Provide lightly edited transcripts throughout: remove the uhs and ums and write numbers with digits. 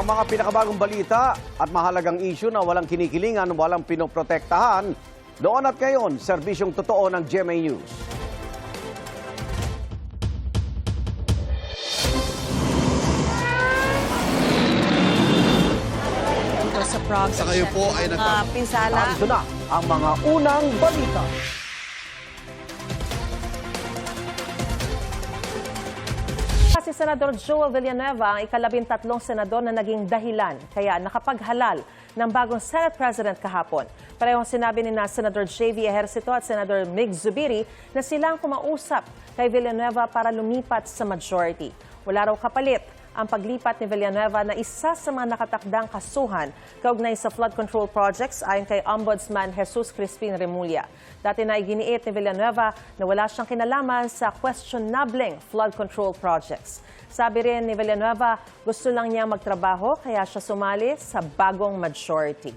ang mga pinakabagong balita at mahalagang issue na walang kinikilingan, walang pinoprotektahan. Doon at ngayon, serbisyong totoo ng GMA News. Sa Prague, sa kayo po ay pinsala. Narito na ang mga unang balita. Si Senador Joel Villanueva ang ika-13 senador na naging dahilan kaya nakapaghalal ng bagong Senate President kahapon. Parehong sinabi ni Senador J.V. Ejercito at Senador Mig Zubiri na silang kumausap kay Villanueva para lumipat sa majority. Wala raw kapalit ang paglipat ni Villanueva na isa sa mga nakatakdang kasuhan kaugnay sa flood control projects ayon kay Ombudsman Jesus Crispin Remulla. Dati na iginiit ni Villanueva na wala siyang kinalaman sa questionableng flood control projects. Sabi rin ni Villanueva, gusto lang niya magtrabaho kaya siya sumali sa bagong majority.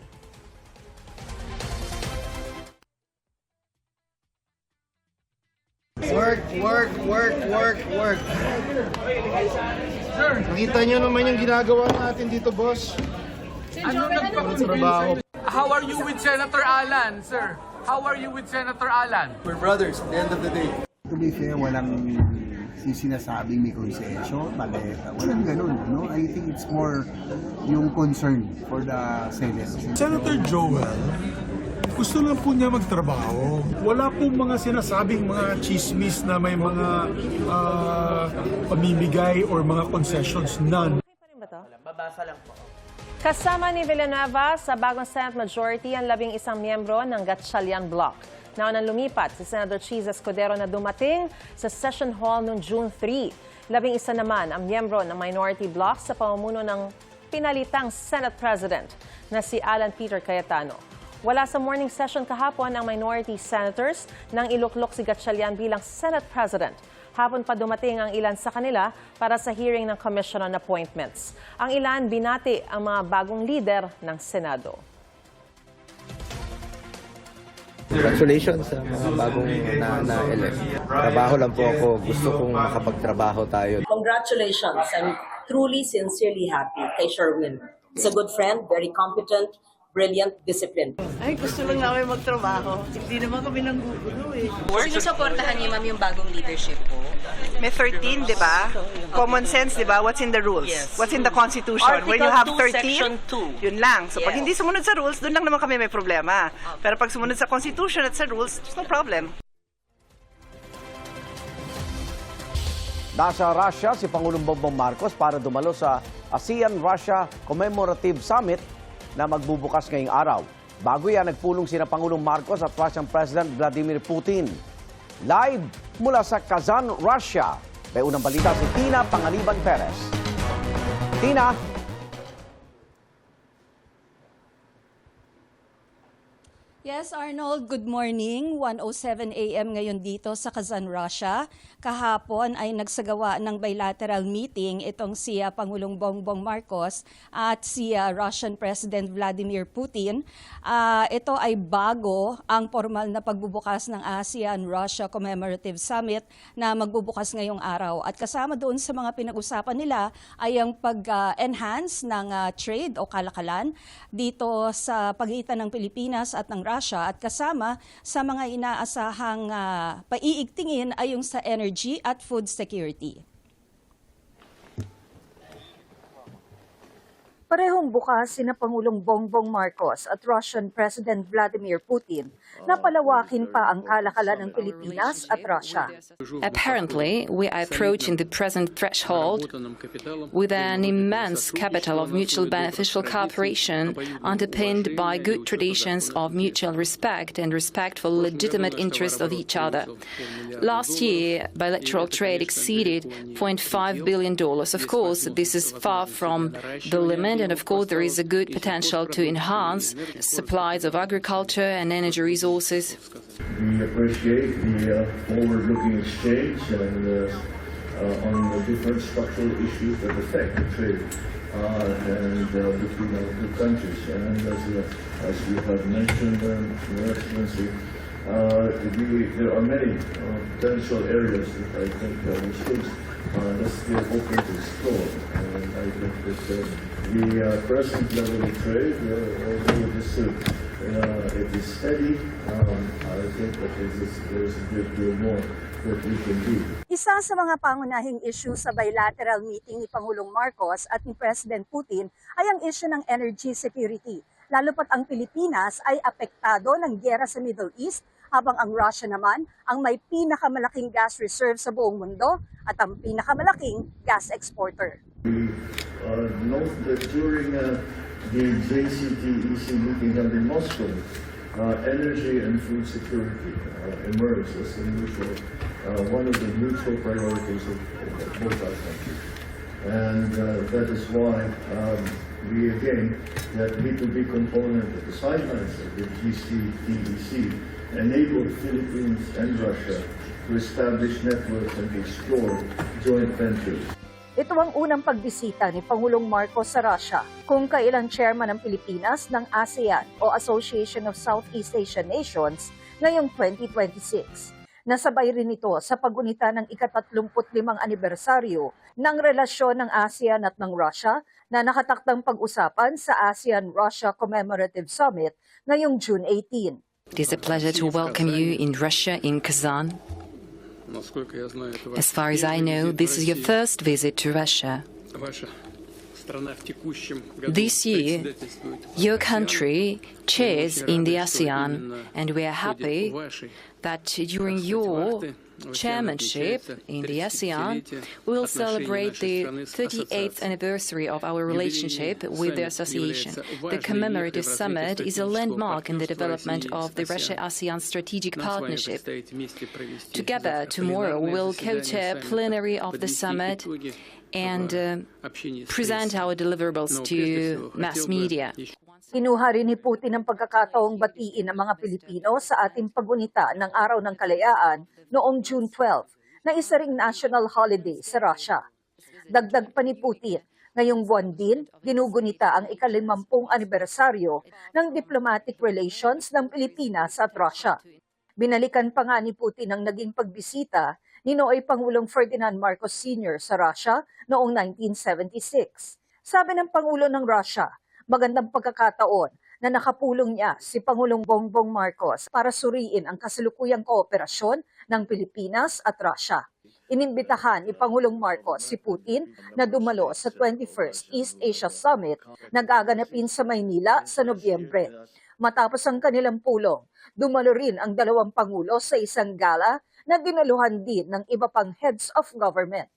Work. Nakita nyo naman yung ginagawa natin dito, boss. Trabaho. How are you with Senator Alan, sir? How are you with Senator Alan? We're brothers at the end of the day. To be fair, walang sinasabing may konsensyo, maleta. Walang ganun, no? I think it's more yung concern for the Senate. Senator Joel, gusto lang po niya magtrabaho. Wala pong mga sinasabing mga chismis na may mga pamimigay or mga concessions. None. Babasa lang po. Kasama ni Villanueva sa bagong Senate majority ang 11 miyembro ng Gatchalian Bloc. Naunang lumipat si Senator Cheese Escudero na dumating sa Session Hall noong June 3. 11 naman ang miyembro ng Minority Bloc sa pamumuno ng pinalitang Senate President na si Alan Peter Cayetano. Wala sa morning session kahapon ang minority senators nang iluklok si Gatchalian bilang Senate President. Hapon pa dumating ang ilan sa kanila para sa hearing ng Commission on Appointments. Ang ilan binati ang mga bagong leader ng Senado. Congratulations sa mga bagong na-elect. Trabaho lang po ako. Gusto kong makapagtrabaho tayo. Congratulations. I'm truly, sincerely happy kay Sherwin. He's a good friend, very competent, brilliant, disciplined. Ay, gusto lang namin magtrabaho. Hindi naman kami nanggugulo eh. Sinusuportahan niyo, ma'am, yung bagong leadership po? May 13, di ba? Common sense, di ba? What's in the rules? Yes. What's in the Constitution? Where you have 13, Section 2. yun lang. So pag hindi sumunod sa rules, doon lang naman kami may problema. Pero pag sumunod sa Constitution at sa rules, there's no problem. Nasa Russia si Pangulong Bongbong Marcos para dumalo sa ASEAN-Russia Commemorative Summit na magbubukas ngayong araw. Bago yan, nagpulong sina Pangulong Marcos at Russian President Vladimir Putin. Live mula sa Kazan, Russia. May unang balita si Tina Pangaliban Perez. Tina? Yes, Arnold, good morning. 1:07 a.m. ngayon dito sa Kazan, Russia. Kahapon ay nagsagawa ng bilateral meeting itong si Pangulong Bongbong Marcos at si Russian President Vladimir Putin. Ito ay bago ang formal na pagbubukas ng ASEAN-Russia Commemorative Summit na magbubukas ngayong araw. At kasama doon sa mga pinag-usapan nila ay ang pag-enhance ng trade o kalakalan dito sa pagitan ng Pilipinas at ng Russia, at kasama sa mga inaasahang paiigtingin ay yung sa energy at food security. Parehong bukas sina Pangulong Bongbong Marcos at Russian President Vladimir Putin na palawakin pa ang kalakalan ng Pilipinas at Russia. Apparently, we are approaching the present threshold with an immense capital of mutual beneficial cooperation underpinned by good traditions of mutual respect and respect for legitimate interests of each other. Last year, bilateral trade exceeded $0.5 billion. Of course, this is far from the limit, and of course, there is a good potential to enhance supplies of agriculture and energy resources. We appreciate the forward-looking exchange and on the different structural issues that affect trade between our two countries. And as you have mentioned, Your Excellency, there are many potential areas that I think we still that's still open to explore. And I think that the present level of trade, although it is steady, I think that there's a great deal more that we can do. Isa sa mga pangunahing issue sa bilateral meeting ni Pangulong Marcos at ni President Putin ay ang issue ng energy security. Lalo pat ang Pilipinas ay apektado ng giyera sa Middle East, habang ang Russia naman ang may pinakamalaking gas reserve sa buong mundo at ang pinakamalaking gas exporter. We note that during the JCT-EC meeting held in Moscow, energy and food security emerged as one of the mutual priorities of both our countries. And that is why we again, that B2B component at the sidelines of the GCT-EC enabled Philippines and Russia to establish networks and explore joint ventures. Ito ang unang pagbisita ni Pangulong Marcos sa Russia kung kailan chairman ng Pilipinas ng ASEAN o Association of Southeast Asian Nations ngayong 2026. Nasabay rin ito sa paggunita ng ika-35 anibersaryo ng relasyon ng ASEAN at ng Russia na nakatakdang pag-usapan sa ASEAN-Russia Commemorative Summit ngayong June 18. It is a pleasure to welcome you in Russia, in Kazan. As far as I know, this is your first visit to Russia. This year, your country chairs in the ASEAN, and we are happy that during your chairmanship in the ASEAN, we will celebrate the 38th anniversary of our relationship with the association. The commemorative summit is a landmark in the development of the Russia-ASEAN strategic partnership. Together, tomorrow, we'll co-chair plenary of the summit and present our deliverables to mass media. Kinuha rin ni Putin ang pagkakataong batiin ang mga Pilipino sa ating paggunita ng Araw ng Kalayaan noong June 12, na isa ring national holiday sa Russia. Dagdag pa ni Putin, ngayong buwan din, ginugunita ang ika-50 anibersaryo ng diplomatic relations ng Pilipinas at Russia. Binalikan pa nga ni Putin ang naging pagbisita ni Nooy Pangulong Ferdinand Marcos Sr. sa Russia noong 1976. Sabi ng Pangulo ng Russia, magandang pagkakataon na nakapulong niya si Pangulong Bongbong Marcos para suriin ang kasalukuyang kooperasyon ng Pilipinas at Russia. Inimbitahan ni Pangulong Marcos si Putin na dumalo sa 21st East Asia Summit na gaganapin sa Maynila sa Nobyembre. Matapos ang kanilang pulong, dumalo rin ang dalawang Pangulo sa isang gala na dinaluhan din ng iba pang heads of government.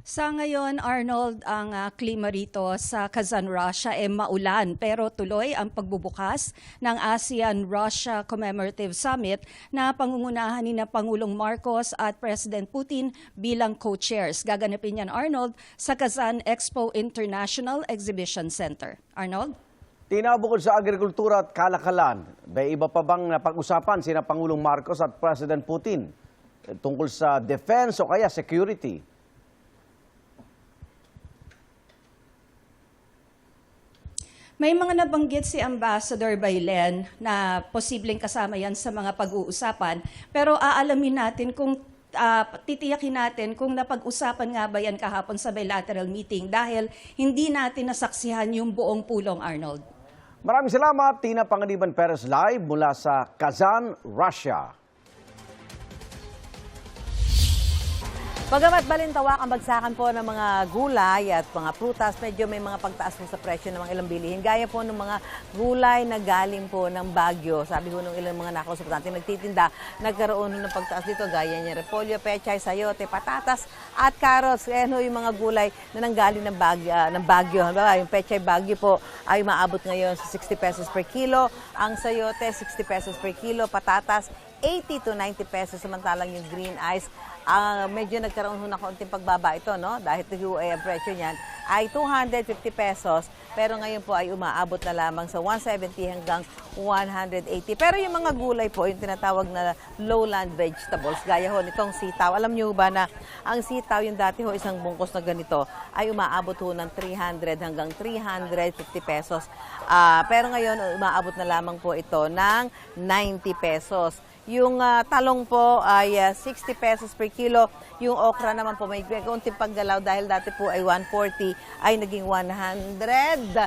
Sa ngayon, Arnold, ang klima rito sa Kazan, Russia ay maulan pero tuloy ang pagbubukas ng ASEAN-Russia Commemorative Summit na pangungunahan ni Pangulong Marcos at President Putin bilang co-chairs. Gaganapin yan, Arnold, sa Kazan Expo International Exhibition Center. Arnold? Tina, bukod sa agrikultura at kalakalan, may iba pa bang napag-usapan sina Pangulong Marcos at President Putin tungkol sa defense o kaya security? May mga nabanggit si Ambassador Bailen na posibleng kasama yan sa mga pag-uusapan. Pero aalamin natin kung titiyakin natin kung napag-usapan nga ba yan kahapon sa bilateral meeting dahil hindi natin nasaksihan yung buong pulong, Arnold. Maraming salamat, Tina Panganiban Perez live mula sa Kazan, Russia. Bagamat balintawak ang bagsakan po ng mga gulay at mga prutas, medyo may mga pagtaas po sa presyo ng mga ilang bilihin. Gaya po ng mga gulay na galing po ng Baguio. Sabi ko ng ilang mga nakausap natin nagtitinda, nagkaroon ng pagtaas dito. Gaya niya repolyo, pechay, sayote, patatas at carrots. Kaya yung mga gulay na nanggaling ng Baguio. Yung pechay Baguio po ay maabot ngayon sa 60 pesos per kilo. Ang sayote, 60 pesos per kilo. Patatas, 80 to 90 pesos. Samantalang yung green ice, medyo nagkaroon ng kaunting pagbaba ito, no? Dahil ang presyo niyan ay 250 pesos, pero ngayon po ay umaabot na lamang sa 170 hanggang 180. Pero yung mga gulay po, yung tinatawag na lowland vegetables, gaya ho nitong sitaw. Alam niyo ba na ang sitaw, yung dati ho isang bungkos na ganito, ay umaabot ho ng 300 hanggang 350 pesos. Pero ngayon, umaabot na lamang po ito ng 90 pesos. Yung talong po ay 60 pesos per kilo. Yung okra naman po may kaunting paggalaw dahil dati po ay 140 ay naging 100.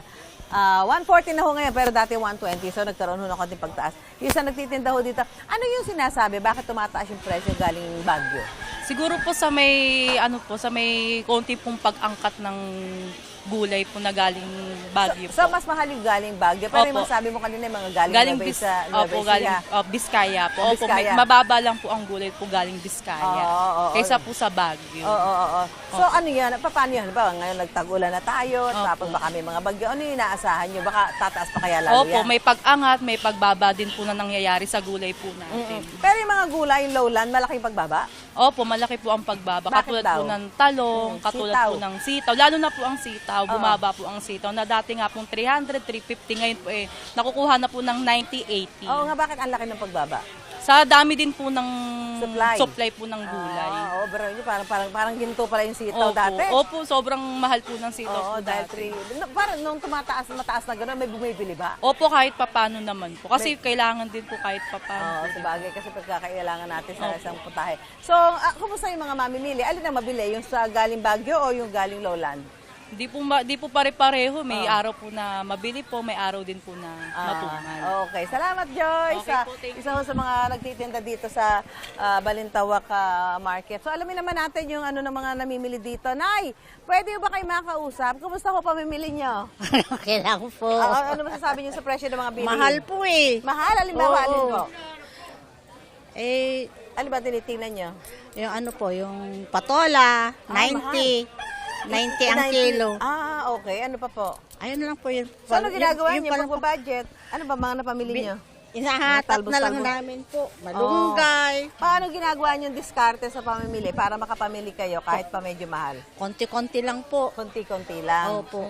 140 na ho ngayon pero dati 120 so nagkaroon ho ng konting pagtaas. Yung sa nagtitinda ho dito, ano yung sinasabi? Bakit tumataas yung presyo galing Baguio? Siguro po sa may sa may konti pong pag-angkat ng gulay po na galing Baguio So po. mas mahal yung galing Baguio pero yung Opo. sabi mo kanina yung mga galing Nueva Opo, Ecija. galing Biskaya po. Opo, Biskaya. mababa lang po ang gulay po galing Biskaya. Oo. Kaysa po sa Baguio. Oo. So ano yan? Paano yan? Ba, ngayon nagtag-ulan na tayo, Opo. tapos baka may mga bagyo. Ano yung inaasahan nyo? Baka tataas pa kaya lalo Opo, yan? may pag-angat, may pagbaba din po na nangyayari sa gulay po natin. Pero yung mga gulay, yung lowland, malaking pagbaba? Opo, malaki po ang pagbaba. Bakit Katulad daw? po ng talong, katulad Sitaw. po ng sitaw. Lalo na po ang sitaw, bumaba po ang sitaw na dati nga pong 300, 350. Ngayon po nakukuha na po ng 90, 80. Oo nga, bakit ang laki ng pagbaba? Sa dami din po ng Supply. po ng gulay. Oo, pero yun, parang ginto pala yung sitaw dati. Opo, sobrang mahal po ng sitaw Oo, po dahil dati. parang nung mataas na gano'n, may bumibili ba? Opo, kahit papano naman po. Kasi kailangan din po kahit papano. Oo, po. sa bagay kasi pagkakailangan natin sa isang putahe. So, kumusta yung mga mamimili? Alin ang mabili? Yung sa galing Baguio o yung galing lowland? Di po pare-pareho. May araw po na mabili po, may araw din po na matumal. Okay. Salamat, Joyce. Okay po, thank you. Isa ho sa mga nagtitinda dito sa Balintawak Market. So, alamin naman natin yung ano ng mga namimili dito. Nay, pwede ba kayo makausap? Kumusta ho pamimili nyo? Okay lang po. Ano masasabi nyo sa presyo ng mga bilihin? Mahal po eh. Mahal? Halimbawa, Oo. alin po? Eh, Ano ba tinitingnan nyo? yung ano po, yung patola, 90. 90 ang 90. kilo. Okay. Ano pa po? Ayun lang po yun. So, ano ginagawa Yung nyo? palang- Pag-budget? Ano ba mga napamili nyo? Inahatak na lang namin po. Malunggay. Paano ginagawa nyo diskarte sa pamimili para makapamili kayo kahit pa medyo mahal? Konti-konti lang po. Konti-konti lang. Opo.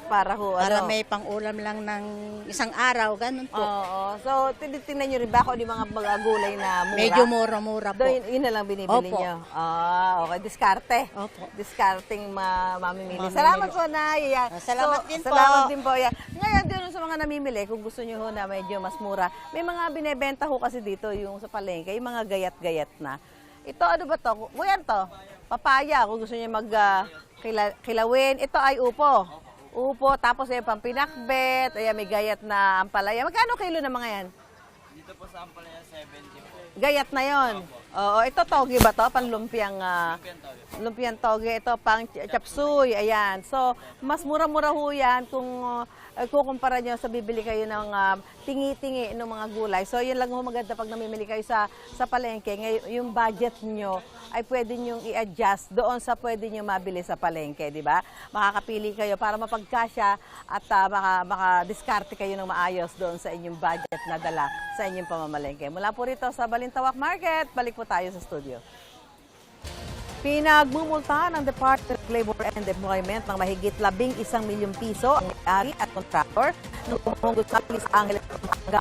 Para ho, Para ano? may pang-ulam lang ng isang araw, ganun po. Oo. So, tinitingnan nyo rin ba kung di mga gulay na mura? Medyo mura-mura po. Doon, yun na lang binibili Opo. nyo. Okay. Diskarte. Opo. Diskarting mamimili. Mamimili. Salamat po, Nay. Yan. Salamat din po. Salamat din po. Yan. Ngayon, doon sa mga namimili, kung gusto nyo ho na medyo mas mura, may mga binebenta ho kasi dito yung sa palengke, yung mga gayat-gayat na. Ito, ano ba to? Yan to. Papaya, kung gusto nyo kilawin. Ito ay upo. Upo, tapos ay pampinakbet, ayan, may gayat na ampalaya. Magkano kilo na mga yan? Dito po sa ampalaya, 70 po. Gayat na yon. Oo, ito toge ba to? Panlumpiang lumpiang toge. Ito pang chapsuy, ayan. So, mas mura-mura ho yan kung kukumpara nyo sa bibili kayo ng tingi-tingi ng mga gulay. So, yun lang ho maganda pag namimili kayo sa palengke. Ngayon, yung budget nyo ay pwede nyo i-adjust doon sa pwede nyo mabili sa palengke, di ba? Makakapili kayo para mapagkasya at makadiskarte kayo ng maayos doon sa inyong budget na dala sa inyong pamamalengke. Mula po rito sa Balintawak Market, balik po tayo sa studio. Pinagmumulta ng Department of Labor and Employment ng mahigit 11 milyong piso ang may-ari at kontraktor nung pumunggol sa Angeles, Pampanga.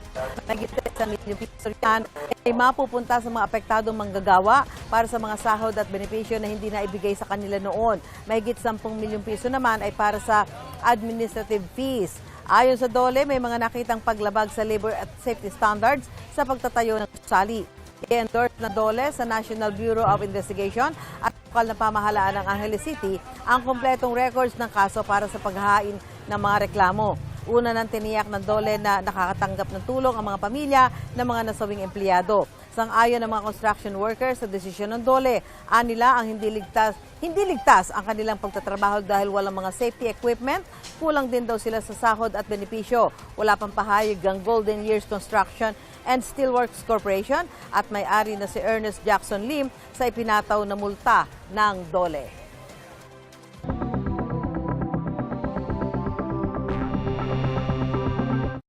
Mahigit 1 milyong piso yan ay mapupunta sa mga apektadong manggagawa para sa mga sahod at benepisyo na hindi na ibigay sa kanila noon. Mahigit 10 milyong piso naman ay para sa administrative fees. Ayon sa DOLE, may mga nakitang paglabag sa labor at safety standards sa pagtatayo ng gusali. I-endorse na DOLE sa National Bureau of Investigation at lokal na pamahalaan ng Angeles City ang kumpletong records ng kaso para sa paghahain ng mga reklamo. Una nang tiniyak ng DOLE na nakakatanggap ng tulong ang mga pamilya ng mga nasawing empleyado. Sang-ayon ng mga construction workers sa desisyon ng DOLE, anila ang hindi ligtas ang kanilang pagtatrabaho dahil walang mga safety equipment, kulang din daw sila sa sahod at benepisyo. Wala pang pahayag ang Golden Years Construction and Steelworks Corporation at may-ari na si Ernest Jackson Lim sa ipinataw na multa ng DOLE.